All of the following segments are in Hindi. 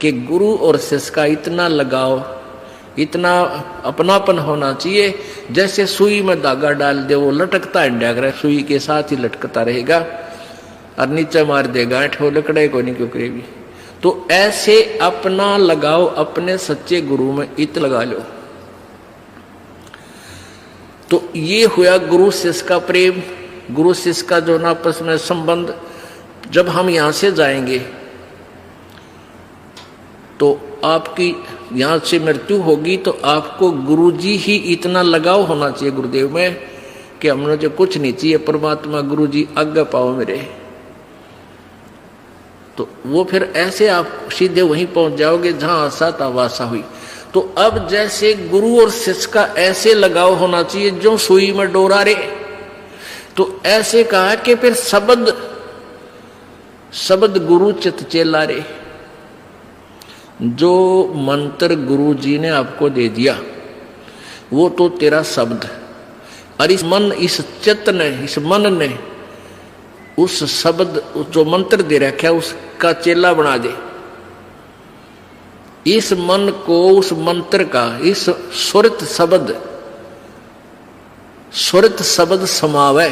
कि गुरु और शिष्य का इतना लगाव, इतना अपनापन होना चाहिए जैसे सुई में धागा डाल दे वो लटकता है, सुई के साथ ही लटकता रहेगा और नीचे मार देगा गांठ वो लकड़े को नहीं क्यों करेगी। तो ऐसे अपना लगाओ अपने सच्चे गुरु में इत लगा लो। तो ये हुआ गुरु शिष्य का प्रेम, गुरु शिष्य का जो आपस में संबंध। जब हम यहां से जाएंगे तो आपकी यहां से मृत्यु होगी तो आपको गुरुजी ही इतना लगाव होना चाहिए गुरुदेव में कि हमने जो कुछ नहीं चाहिए, परमात्मा गुरुजी आज्ञा पाओ मेरे। तो वो फिर ऐसे आप सीधे वहीं पहुंच जाओगे जहां आशा था वासा हुई। तो अब जैसे गुरु और शिष्य का ऐसे लगाव होना चाहिए जो सुई में डोरा रे। तो ऐसे कहा कि फिर शब्द गुरु चित चेला रे। जो मंत्र गुरु जी ने आपको दे दिया वो तो तेरा शब्द, और इस चित्त ने, इस मन ने उस शब्द जो मंत्र दे रखा है उसका चेला बना दे। इस मन को उस मंत्र का, इस सुरत शब्द समावे।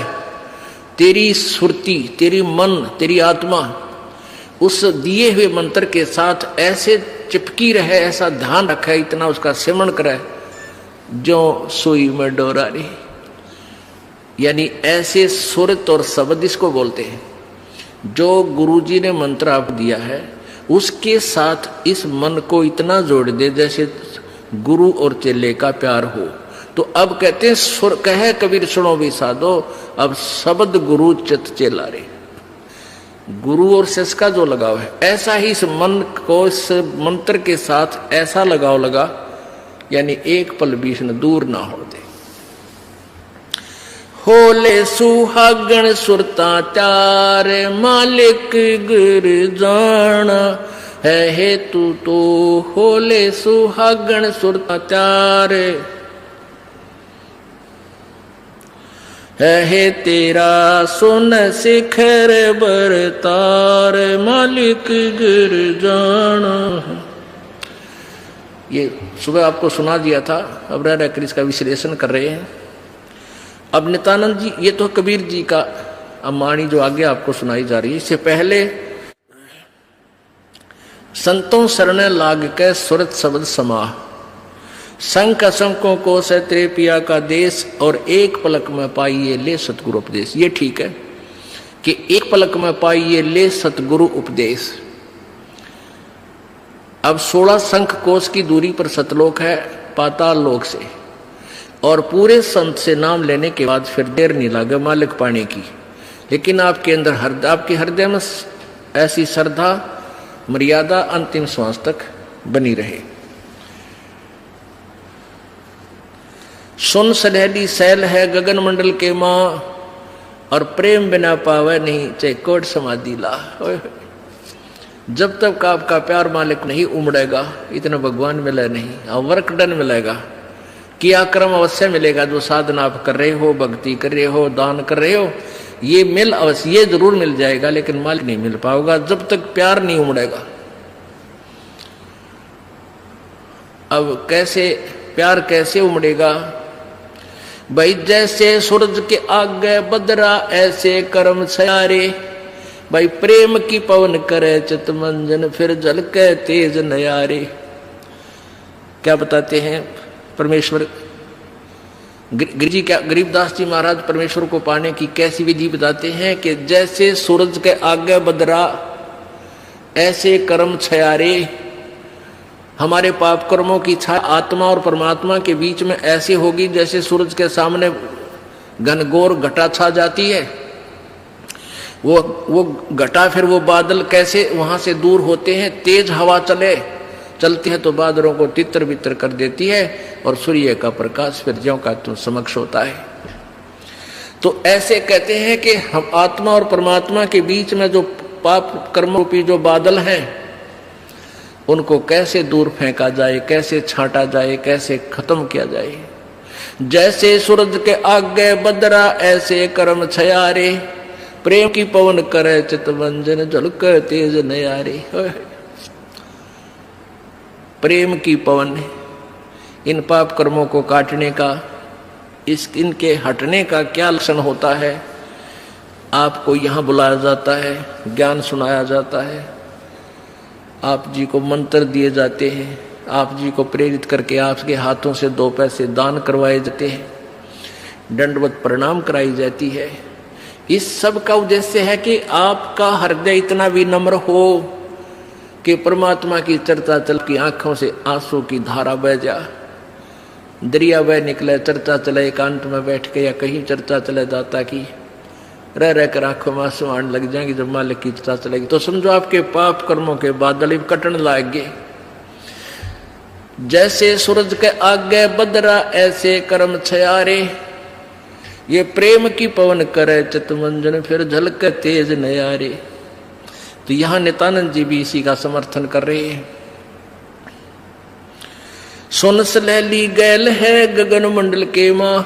तेरी सुरती, तेरी मन, तेरी आत्मा उस दिए हुए मंत्र के साथ ऐसे चिपकी रहे, ऐसा ध्यान रखे, इतना उसका सेवन करे जो सुई में डोरा रे। यानी ऐसे सुरत और शब्द इसको बोलते हैं। जो गुरुजी ने मंत्र आप दिया है उसके साथ इस मन को इतना जोड़ दे जैसे गुरु और चेले का प्यार हो। तो अब कहते हैं सुर कहे कबीर सुनो भी साधो, अब शब्द गुरु चित चेला रे। गुरु और शिष्य का जो लगाव है ऐसा ही इस मन को इस मंत्र के साथ ऐसा लगाव लगा, यानी एक पल बीच न दूर ना हो दे। होले सुहागण सुरता चार मालिक गुर जाना है हेतु तो। होले सुहागण सुरता चार है तेरा सुन शिखर बरतार मालिक गिर जाना। ये सुबह आपको सुना दिया था, अब रह रहकर इसका विश्लेषण कर रहे हैं। अब नित्यानंद जी, ये तो कबीर जी का अमानी जो आगे आपको सुनाई जा रही है। इससे पहले संतों शरण लाग के सुरत शब्द समाह, शंख शंकों को सत्रे पिया का देश, और एक पलक में पाइए ले सतगुरु उपदेश। ये ठीक है कि एक पलक में पाइए ले सतगुरु उपदेश। अब 16 शंख कोश की दूरी पर सतलोक है पाताल लोक से, और पूरे संत से नाम लेने के बाद फिर देर नहीं लगे मालिक पाने की। लेकिन आपके अंदर आपके हृदय में ऐसी श्रद्धा मर्यादा अंतिम श्वास तक बनी रहे। सुन सलहली सैल है गगन मंडल के माँ, और प्रेम बिना पावे नहीं चाहे कोट समाधि ला। जब तक आपका प्यार मालिक नहीं उमड़ेगा इतना भगवान मिले नहीं। और वर्क डन मिलेगा, किया कर्म अवश्य मिलेगा। जो साधना आप कर रहे हो, भक्ति कर रहे हो, दान कर रहे हो, ये मिल अवश्य, ये जरूर मिल जाएगा, लेकिन मालिक नहीं मिल पाओगा जब तक प्यार नहीं उमड़ेगा। अब कैसे प्यार कैसे उमड़ेगा भाई? जैसे सूरज के आगे बदरा ऐसे कर्म सयारे। भाई प्रेम की पवन करे चितमंजन फिर जल के तेज नयारे। क्या बताते हैं परमेश्वर गरीबदास जी महाराज परमेश्वर को पाने की कैसी विधि बताते हैं कि जैसे सूरज के आगे बदरा ऐसे कर्म छयारे। हमारे पाप कर्मों की छाया आत्मा और परमात्मा के बीच में ऐसी होगी जैसे सूरज के सामने घनघोर घटा छा जाती है। वो घटा, फिर वो बादल कैसे वहां से दूर होते हैं। तेज हवा चलती है तो बादलों को तितर बितर कर देती है, और सूर्य का प्रकाश फिर ज्यों का तुम समक्ष होता है। तो ऐसे कहते हैं कि हम आत्मा और परमात्मा के बीच में जो पाप कर्म रूपी जो बादल हैं उनको कैसे दूर फेंका जाए, कैसे छांटा जाए, कैसे खत्म किया जाए। जैसे सूरज के आगे बदरा ऐसे कर्म छयारे। प्रेम की पवन करे चितवंजन झलक तेज नयारे। प्रेम की पवन, इन पाप कर्मों को काटने का, इनके हटने का क्या लक्षण होता है। आपको यहाँ बुलाया जाता है, ज्ञान सुनाया जाता है, आप जी को मंत्र दिए जाते हैं, आप जी को प्रेरित करके आपके हाथों से 2 पैसे दान करवाए जाते हैं, दंडवत प्रणाम कराई जाती है। इस सब का उद्देश्य है कि आपका हृदय इतना विनम्र हो कि परमात्मा की चर्चा चल की आंखों से आंसू की धारा बह जा, दरिया बह निकले, चर्चा चले एकांत में बैठ के या कहीं चर्चा चले जाता कि रह रह कर आंखों में आंसू आने लग जाएंगे। जब मालिक की चर्चा चलेगी तो समझो आपके पाप कर्मों के बादल कटन लाएंगे। जैसे सूरज के आगे बदरा ऐसे कर्म छयारे, ये प्रेम की पवन करे चितमंजन फिर झलक तेज नयारे। तो यहां नित्यानंद जी भी इसी का समर्थन कर रहे हैं। सुन सलैली गैल है गगन मंडल के मां,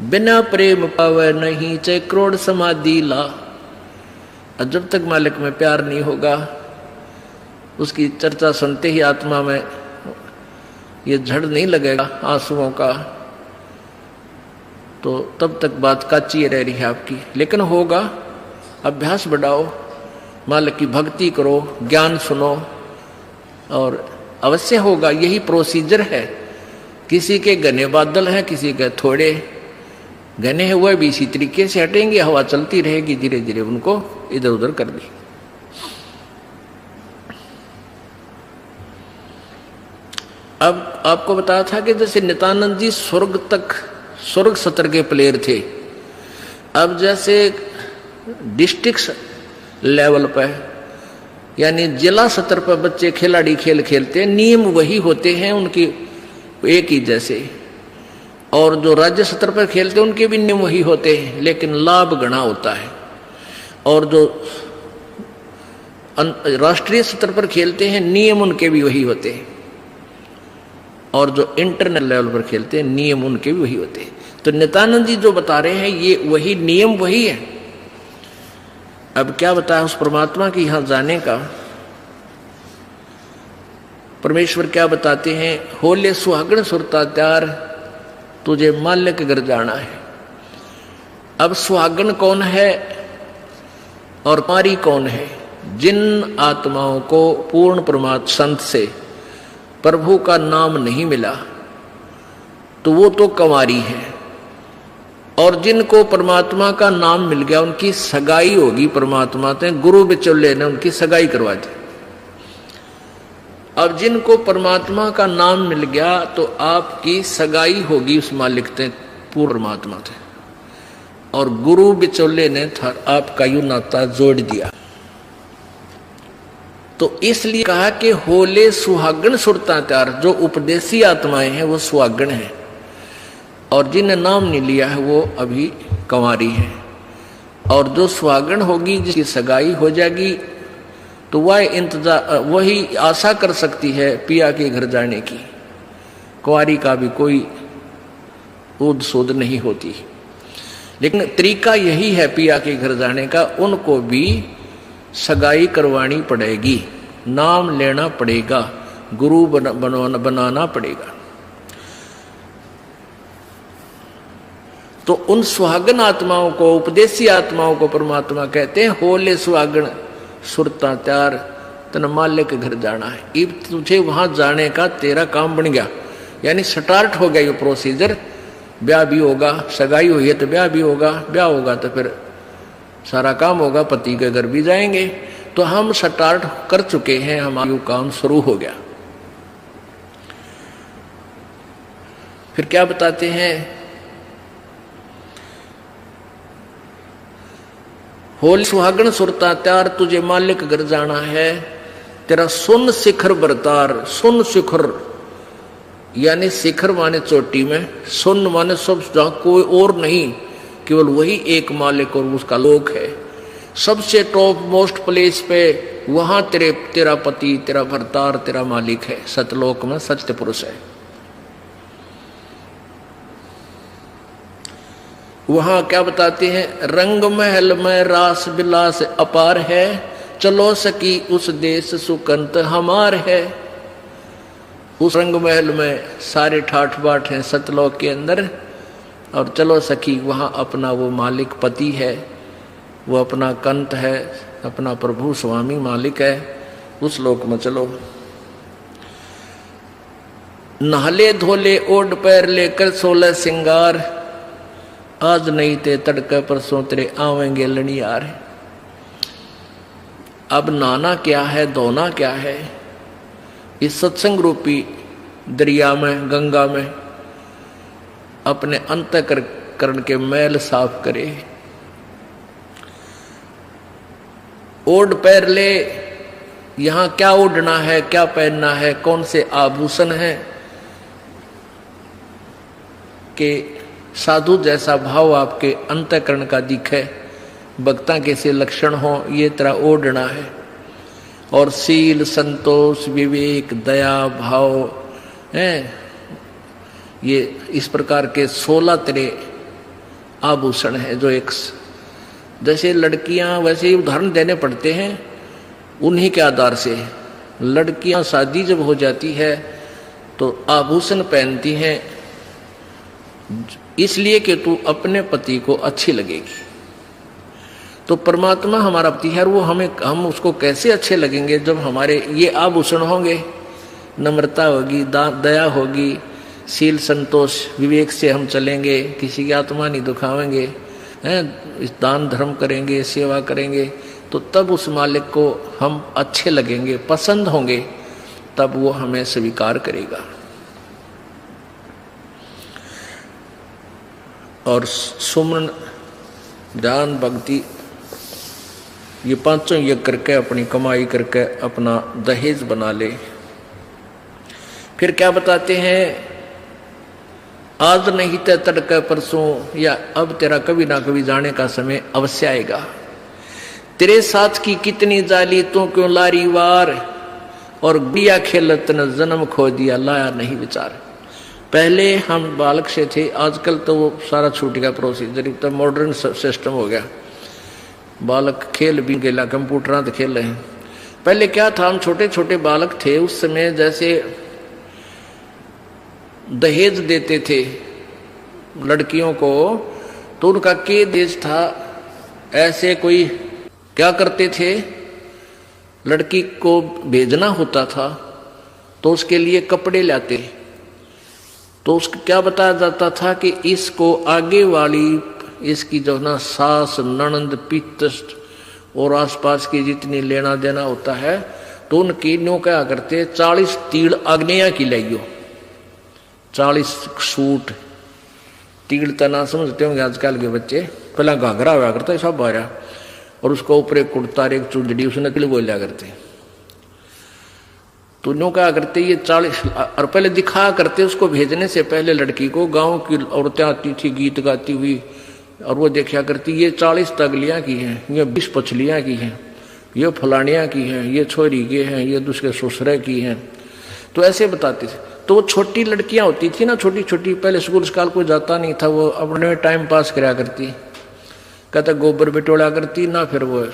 बिना प्रेम पावे नहीं चाहे करोड़ समाधि ला। और जब तक मालिक में प्यार नहीं होगा, उसकी चर्चा सुनते ही आत्मा में ये झड़ नहीं लगेगा आंसुओं का, तो तब तक बात काची रह रही है आपकी। लेकिन होगा, अभ्यास बढ़ाओ, मालिक की भक्ति करो, ज्ञान सुनो और अवश्य होगा। यही प्रोसीजर है। किसी के घने बादल हैं, किसी के थोड़े घने हुए भी इसी तरीके से हटेंगे, हवा चलती रहेगी, धीरे धीरे उनको इधर उधर कर दी। अब आपको बताया था कि जैसे नित्यानंद जी स्वर्ग सत्र के प्लेयर थे। अब जैसे डिस्ट्रिक्ट लेवल पर यानी जिला स्तर पर बच्चे खिलाड़ी खेल खेलते हैं, नियम वही होते हैं उनकी एक ही जैसे, और जो राज्य स्तर पर खेलते हैं उनके भी नियम वही होते हैं, लेकिन लाभ गणा होता है। और जो राष्ट्रीय स्तर पर खेलते हैं नियम उनके भी वही होते हैं, और जो इंटरनेशनल लेवल पर खेलते हैं नियम उनके भी वही होते हैं। तो नित्यानंद जी जो बता रहे हैं ये वही नियम वही है। अब क्या बताया उस परमात्मा की यहां जाने का। परमेश्वर क्या बताते हैं, होले सुहागण सुरता त्यार तुझे माल्य के घर जाना है। अब सुहागण कौन है और पारी कौन है? जिन आत्माओं को पूर्ण परमात्मा संत से प्रभु का नाम नहीं मिला तो वो तो कंवारी है, और जिनको परमात्मा का नाम मिल गया उनकी सगाई होगी परमात्मा से, गुरु बिचौले ने उनकी सगाई करवा दी। अब जिनको परमात्मा का नाम मिल गया तो आपकी सगाई होगी उस मालिक से, पूर्ण परमात्मा से, और गुरु बिचौले ने आपका यू नाता जोड़ दिया। तो इसलिए कहा कि होले सुहागण सुरता त्यार, जो उपदेशी आत्माएं हैं वो सुहागण हैं, और जिन्हें नाम नहीं लिया है वो अभी कंवारी है। और जो सुहागण होगी जिसकी सगाई हो जाएगी तो वह इंतजार वही आशा कर सकती है पिया के घर जाने की। कुंवारी का भी कोई ऊद सूद नहीं होती, लेकिन तरीका यही है पिया के घर जाने का, उनको भी सगाई करवानी पड़ेगी, नाम लेना पड़ेगा, गुरु बनाना पड़ेगा। तो उन सुहागन आत्माओं को, उपदेशी आत्माओं को परमात्मा कहते हैं होले सुहागन सुरता त्यार तन माल्य के घर जाना है। इब तुझे वहां जाने का तेरा काम बन गया, यानी स्टार्ट हो गया ये प्रोसीजर। ब्याह भी होगा, सगाई हुई है तो ब्याह भी होगा, ब्याह होगा तो फिर सारा काम होगा, पति के घर भी जाएंगे। तो हम स्टार्ट कर चुके हैं, हमारा काम शुरू हो गया। फिर क्या बताते हैं, होली सुहागण सुरता त्यार तुझे मालिक घर जाना है, तेरा सुन शिखर बरतार। सुन शिखर यानी शिखर माने चोटी में, सुन माने सब जहां कोई और नहीं, केवल वही एक मालिक और उसका लोक है। सबसे टॉप मोस्ट प्लेस पे वहां तेरा पति, तेरा भरतार, तेरा मालिक है। सतलोक में सत्य पुरुष है। वहां क्या बताते हैं, रंग महल में रास बिलास अपार है, चलो सकी उस देश सुकंत हमार है। उस रंग महल में सारे ठाठ बाट हैं सतलोक के अंदर, और चलो सखी वहाँ अपना वो मालिक पति है, वो अपना कंत है, अपना प्रभु स्वामी मालिक है, उस लोक में चलो। नहले धोले ओढ़ पैर लेकर 16 सिंगार, आज नहीं ते तड़के परसों तेरे आवेंगे लड़ियार। अब नहाना क्या है, धोना क्या है, इस सत्संग रूपी दरिया में, गंगा में अपने अंतःकरण के मैल साफ करे। ओढ़ पैर ले, यहां क्या ओढ़ना है, क्या पहनना है, कौन से आभूषण है कि साधु जैसा भाव आपके अंतःकरण का दिखे, भक्ता के से लक्षण हो, ये तरह ओढ़ना है। और सील, संतोष, विवेक, दया भाव हैं, ये इस प्रकार के 16 तरह आभूषण है जो एक जैसे लड़कियां वैसे ही उदाहरण देने पड़ते हैं उन्हीं के आधार से। लड़कियां शादी जब हो जाती है तो आभूषण पहनती हैं इसलिए कि तू अपने पति को अच्छी लगेगी। तो परमात्मा हमारा पति है, वो हम उसको कैसे अच्छे लगेंगे जब हमारे ये आभूषण होंगे, नम्रता होगी, दया होगी, शील, संतोष, विवेक से हम चलेंगे, किसी की आत्मा नहीं दुखावेंगे, हैं, दान धर्म करेंगे, सेवा करेंगे, तो तब उस मालिक को हम अच्छे लगेंगे, पसंद होंगे, तब वो हमें स्वीकार करेगा। और सुमन, ध्यान, भक्ति, ये पांचों यज्ञ करके अपनी कमाई करके अपना दहेज बना ले। फिर क्या बताते हैं, आज नहीं तो तड़के परसों, या अब तेरा कभी ना कभी जाने का समय अवश्य आएगा। तेरे साथ की कितनी जाली तू क्यों लारी वार, और गुड़िया खेलत न जन्म खो दिया लाया नहीं विचार। पहले हम बालक से थे, आजकल तो वो सारा छूट गया प्रोसीजर, तो मॉडर्न सिस्टम हो गया, बालक खेल भी गेला, कंप्यूटर तो खेल रहे हैं। पहले क्या था, हम छोटे छोटे बालक थे, उस समय जैसे दहेज देते थे लड़कियों को, तो उनका के देश था, ऐसे कोई क्या करते थे, लड़की को भेजना होता था तो उसके लिए कपड़े लाते, तो उसको क्या बताया जाता था कि इसको आगे वाली इसकी जो ना सास, ननंद, पितृष्ट और आसपास की जितनी लेना देना होता है, तो उनकी न्यों क्या करते, 40 तीड़ अग्निया की लाइयो, 40 सूट, तीड़ तना समझते होंगे आजकल के बच्चे, पहला घाघरा हुआ करता है सब बारह, और उसको ऊपर एक कुर्ता, एक चुंदड़ी, उसने तिल बोलिया करते। तो न्यों क्या करते, ये 40, और पहले दिखा करते उसको भेजने से पहले लड़की को, गांव की औरतें आती थी गीत गाती हुई, और वो देखा करती ये 40 तगलियां की हैं, ये 20 पछलियां की हैं, ये फलानियां की हैं, ये छोरी के हैं, ये दूसरे ससुरे की हैं, तो ऐसे बताते थे। तो वो छोटी लड़कियां होती थी ना, छोटी छोटी, पहले स्कूल स्काल कोई जाता नहीं था, वो अपने में टाइम पास कराया करती, कहता गोबर बिटोड़ा करती ना। फिर वो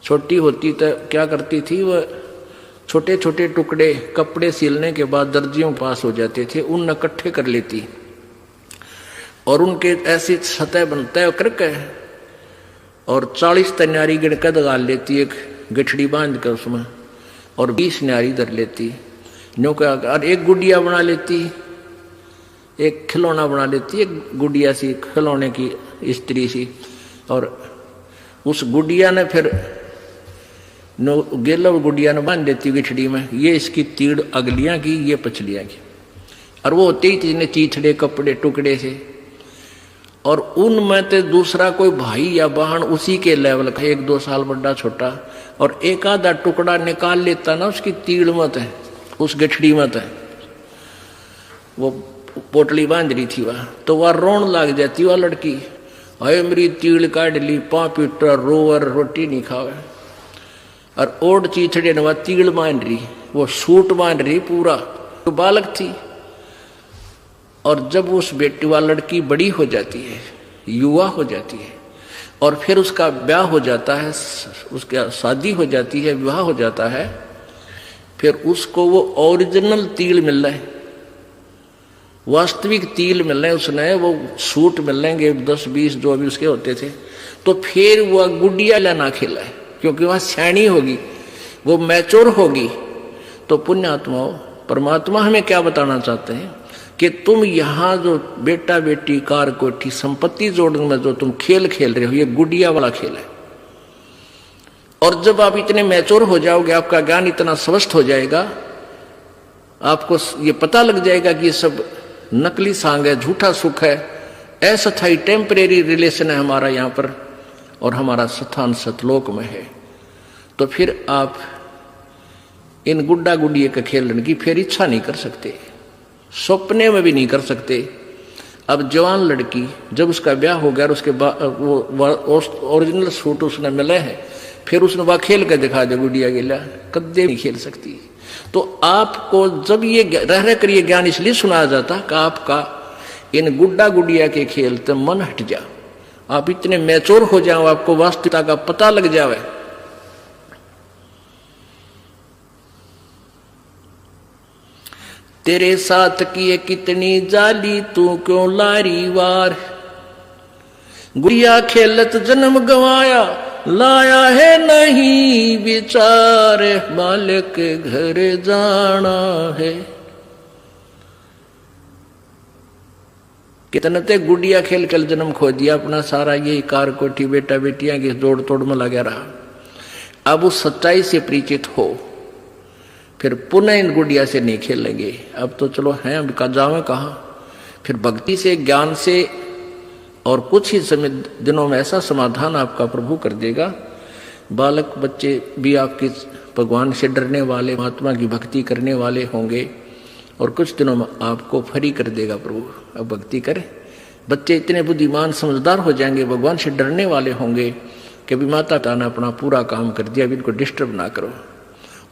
छोटी होती तो क्या करती थी, वो छोटे छोटे टुकड़े कपड़े सिलने के बाद दर्जियों पास हो जाते थे, उन इकट्ठे कर लेती और उनके ऐसी सतह बनता करके, और 40 तन्यारी गिड़का दगाल लेती, एक गठड़ी बांध कर उसमें, और 20 न्यारी धर लेती, न्यों का, और एक गुड़िया बना लेती, एक खिलौना बना लेती, एक गुड़िया सी खिलौने की स्त्री सी, और उस गुड़िया ने फिर गेला गुड़िया ने बांध देती गठड़ी में, ये इसकी तीड़ अगलियां की, ये पछलियां की, और वो होते ही तीन चीथड़े कपड़े टुकड़े से, और उनमें तो दूसरा कोई भाई या बहन उसी के लेवल का, 1-2 साल बड़ा छोटा, और एक आधा टुकड़ा निकाल लेता ना उसकी तीड़ मत है, उस गठड़ी मत है, वो पोटली बांध रही थी वह, तो वह रोन लग जाती वह लड़की, अरे मेरी तीड़ काट ली, पापीटर रोवर रोटी नहीं खावे, और ओढ़ चीथड़े ने वह तीड़ बांध रही, वो सूट बांध रही पूरा, तो बालक थी। और जब उस बेटी वाली लड़की बड़ी हो जाती है, युवा हो जाती है, और फिर उसका ब्याह हो जाता है, उसका शादी हो जाती है, विवाह हो जाता है, फिर उसको वो ओरिजिनल तिल मिल रहा है, वास्तविक तिल मिल रहे हैं, उसने वो सूट मिल लेंगे 10-20 जो अभी उसके होते थे, तो फिर वह गुडिया लाना खेला है, क्योंकि वह सैनी होगी, वो मैच्योर होगी। तो पुण्यात्माओं, परमात्मा हमें क्या बताना चाहते हैं कि तुम यहाँ जो बेटा बेटी कार कोठी संपत्ति जोड़ने में जो तुम खेल खेल रहे हो, ये गुडिया वाला खेल है। और जब आप इतने मैच्योर हो जाओगे, आपका ज्ञान इतना स्वस्थ हो जाएगा, आपको ये पता लग जाएगा कि ये सब नकली सांग है, झूठा सुख है, अस्थायी टेम्परेरी रिलेशन है हमारा यहाँ पर, और हमारा स्थान सतलोक में है। तो फिर आप इन गुड्डा गुडिये के खेलने की फिर इच्छा नहीं कर सकते, सपने में भी नहीं कर सकते। अब जवान लड़की जब उसका ब्याह हो गया और उसके बाद वो ओरिजिनल सूट उसने मिले हैं, फिर उसने वह खेल कर दिखा दे गुडिया गिला, कदे नहीं खेल सकती। तो आपको जब ये रह कर ये ज्ञान इसलिए सुनाया जाता कि आपका इन गुड्डा गुडिया के खेल से मन हट जा, आप इतने मैच्योर हो जाओ, आपको वास्तविकता का पता लग जावे। तेरे साथ किए कितनी जाली, तू क्यों लारी वार, गुड़िया खेलत जन्म गवाया, लाया है नहीं विचार, मालिक के घर जाना है। कितने ते गुड़िया खेल कर जन्म खो दिया अपना, सारा ये कार कोठी बेटा बेटियां की जोड़ तोड़ में लगा रहा। अब उस सच्चाई से परिचित हो, फिर पुनः इन गुड़िया से नहीं खेलेंगे। अब तो चलो हैं, अब का जावे कहाँ, फिर भक्ति से ज्ञान से और कुछ ही समय दिनों में ऐसा समाधान आपका प्रभु कर देगा। बालक बच्चे भी आपके भगवान से डरने वाले, महात्मा की भक्ति करने वाले होंगे, और कुछ दिनों में आपको फ्री कर देगा प्रभु। अब भक्ति करें, बच्चे इतने बुद्धिमान समझदार हो जाएंगे, भगवान से डरने वाले होंगे कि भी माता पिता ने अपना पूरा काम कर दिया, अभी इनको डिस्टर्ब ना करो।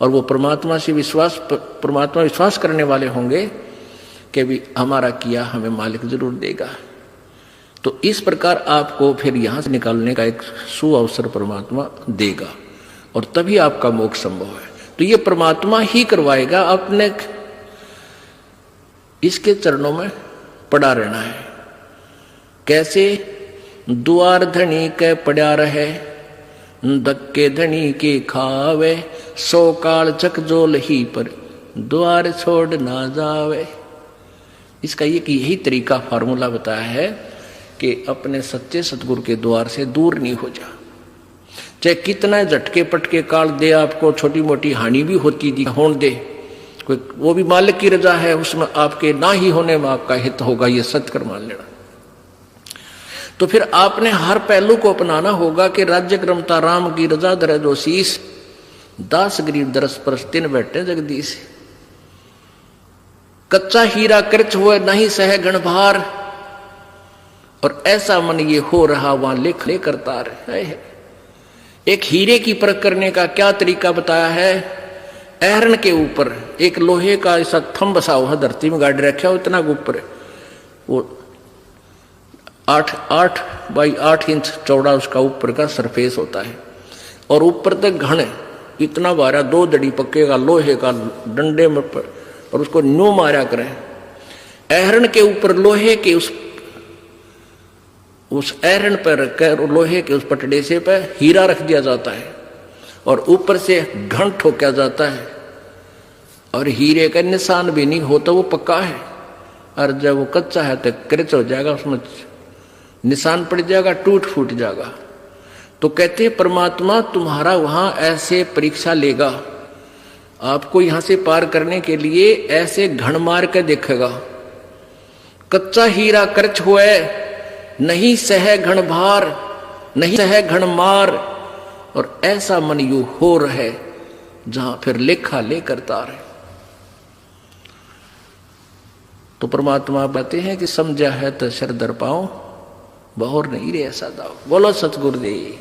और वो परमात्मा से विश्वास करने वाले होंगे कि भी हमारा किया हमें मालिक जरूर देगा। तो इस प्रकार आपको फिर यहां से निकालने का एक सुअवसर परमात्मा देगा, और तभी आपका मोक्ष संभव है। तो ये परमात्मा ही करवाएगा, अपने इसके चरणों में पड़ा रहना है। कैसे? द्वार धनी के पड़ा रहे, धक्के धनी के खावे, 100 काल चकजोल ही पर द्वार छोड़ ना जावे। इसका यही तरीका फार्मूला बताया है कि अपने सच्चे सतगुरु के द्वार से दूर नहीं हो जा। चाहे कितना झटके पटके काल दे, आपको छोटी मोटी हानि भी होती होने दे, कोई वो भी मालिक की रजा है, उसमें आपके ना ही होने में आपका हित होगा, ये सत्य मान लेना। तो फिर आपने हर पहलू को अपनाना होगा कि राज्य क्रमता राम की रजा धरे जो शीस, दास गरीब दरस परस तिन बैठे जगदीश। कच्चा हीरा कृच हुए नहीं सह गणभार, और ऐसा मन ये हो रहा वहां लेख ले करता रहे। एक हीरे की परख करने का क्या तरीका बताया है? ऐरण के ऊपर एक लोहे का ऐसा थंब बसा हुआ धरती में गाड़ रखा हो, इतना ऊपर वो 8 बाई 8 इंच चौड़ा उसका ऊपर का सरफेस होता है, और ऊपर तक घन इतना बारा 2 दड़ी पक्के का लोहे का डंडे में, और उसको न्यू मारा करें। ऐरण के ऊपर लोहे के उस ऐरण पर रखकर लोहे के उस पटड़े से पर हीरा रख दिया जाता है, और ऊपर से घन ठोका जाता है, और हीरे का निशान भी नहीं होता, वो पक्का है। और जब वो कच्चा है तो क्रच हो जाएगा, उसमें निशान पड़ जाएगा, टूट फूट जाएगा। तो कहते परमात्मा तुम्हारा वहां ऐसे परीक्षा लेगा, आपको यहां से पार करने के लिए ऐसे घण मार के देखेगा। कच्चा हीरा कर्च हुए नहीं सह घण भार, नहीं सह घण मार, और ऐसा मन यू हो रहे जहां फिर लेखा ले करता रहे। तो परमात्मा बताते हैं कि समझा है तो शरदर पाओ, बहुर नहीं रे ऐसा दाओ। बोलो सतगुरुदेव।